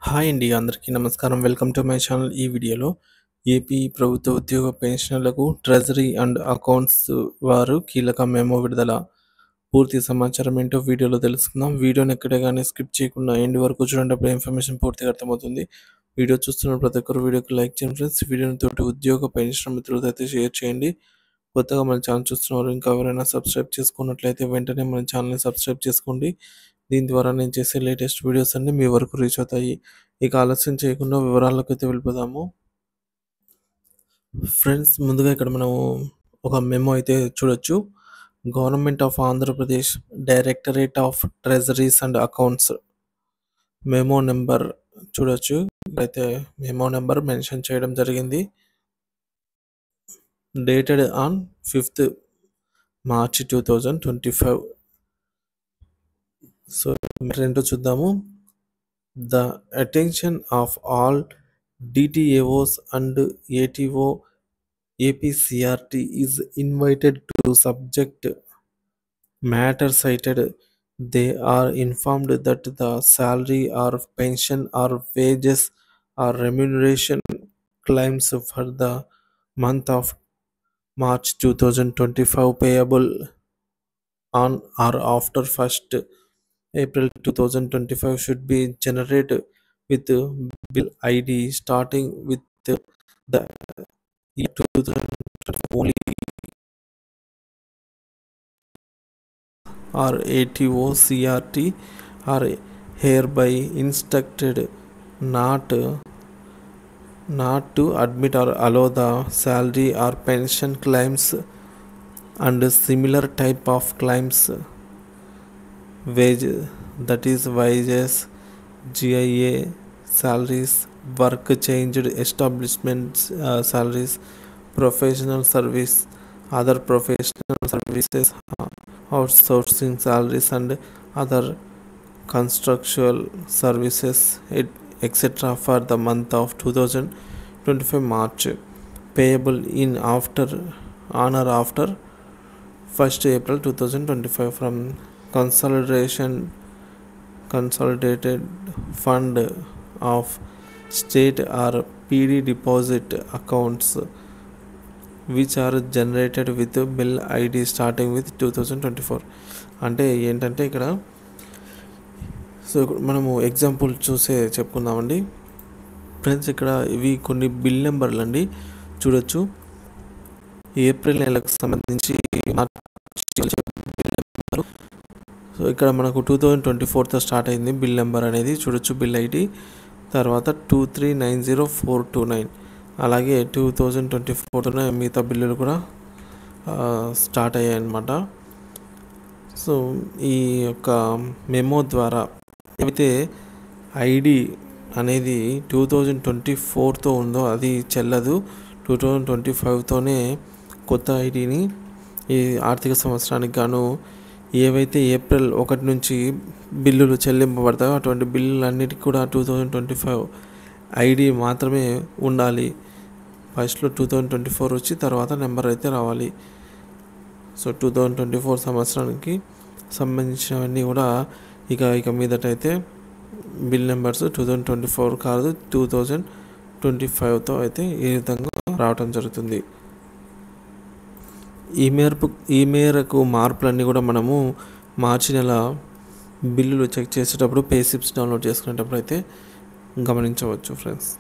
Hi అండి అందరికీ నమస్కారం. Welcome to my channel. ఈ వీడియోలో ఏపీ ప్రభుత్వ ఉద్యోగ పెన్షనర్లకు ట్రెజరీ అండ్ అకౌంట్స్ వారు కీలక మెమో విడుదల. పూర్తి సమాచారం ఏంటో వీడియోలో తెలుసుకుందాం. వీడియోని ఎక్కడ కానీ స్కిప్ చేయకుండా ఎండ్ వరకు చూడేటప్పుడు ఇన్ఫర్మేషన్ పూర్తిగా అర్థమవుతుంది. వీడియో చూస్తున్న ప్రతి ఒక్కరు వీడియోకి లైక్ చేయండి ఫ్రెండ్స్. వీడియోని తోటి ఉద్యోగ పెన్షన్ మిత్రులతో అయితే షేర్ చేయండి. కొత్తగా మన ఛానల్ చూస్తున్నారు ఇంకా ఎవరైనా సబ్స్క్రైబ్ చేసుకున్నట్లయితే వెంటనే మన ఛానల్ని సబ్స్క్రైబ్ చేసుకోండి. దీని ద్వారా నేను చేసే లేటెస్ట్ వీడియోస్ అన్నీ మీ వరకు రీచ్ అవుతాయి. ఇక ఆలస్యం చేయకుండా వివరాల్లోకి అయితే వెళ్ళిపోదాము. ఫ్రెండ్స్, ముందుగా ఇక్కడ మనము ఒక మెమో అయితే చూడొచ్చు. Government of Andhra Pradesh directorate of treasuries and accounts memo number చూడొచ్చు. అయితే మెమో నెంబర్ మెన్షన్ చేయడం జరిగింది. Dated on 5th March 2025. So ఏంటో చూద్దాము. The attention of all DTAOs and ATO APCRT is invited to subject matter cited. They are informed that the salary or pension or wages or remuneration claims for the month of March 2025 payable on or after 1st April 2025 should be generated with bill ID starting with the year 2025 only, or ATO CRT are hereby instructed not to admit or allow the salary or pension claims and similar type of claims, wage, that is wages, GIA salaries, work changed establishments salaries, professional service, other professional services, outsourcing salaries and other constructual services, etc. for the month of 2025 March, payable in on or after 1st April 2025 from consolidated fund of state or PD deposit accounts which are generated with bill ID starting with 2024. అంటే ఏంటంటే ఇక్కడ so మనము example చెప్పుకుందామండి friends. ఇక్కడ ఇవి కొన్ని bill నెంబర్లు అండి చూడొచ్చు. ఏప్రిల్ నెలకు సంబంధించి సో ఇక్కడ మనకు 2024తో స్టార్ట్ అయింది బిల్ నెంబర్ అనేది చూడొచ్చు. బిల్ ఐడి తర్వాత 2390429, అలాగే 2024తోనే మిగతా బిల్లులు కూడా స్టార్ట్ అయ్యాయి అన్నమాట. సో ఈ యొక్క మెమో ద్వారా ఏవైతే ఐడి అనేది 2024తో ఉందో అది చెల్లదు. 2025తోనే కొత్త ఐడిని ఈ ఆర్థిక సంవత్సరానికి గాను ఏవైతే ఏప్రిల్ 1 నుంచి బిల్లులు చెల్లింపబడతాయో అటువంటి బిల్లులన్నిటికీ కూడా 2025 ఐడి మాత్రమే ఉండాలి. ఫస్ట్లో 2024 వచ్చి తర్వాత నెంబర్ అయితే రావాలి. సో 2024 సంవత్సరానికి సంబంధించినవన్నీ కూడా ఇక మీదటైతే బిల్ నెంబర్స్ 2024 కాదు 2025తో అయితే ఈ విధంగా రావటం జరుగుతుంది. ఈ మేరకు మార్పులన్నీ కూడా మనము మార్చి నెల బిల్లులు చెక్ చేసేటప్పుడు పే స్లిప్స్ డౌన్లోడ్ చేసుకునేటప్పుడు అయితే గమనించవచ్చు ఫ్రెండ్స్.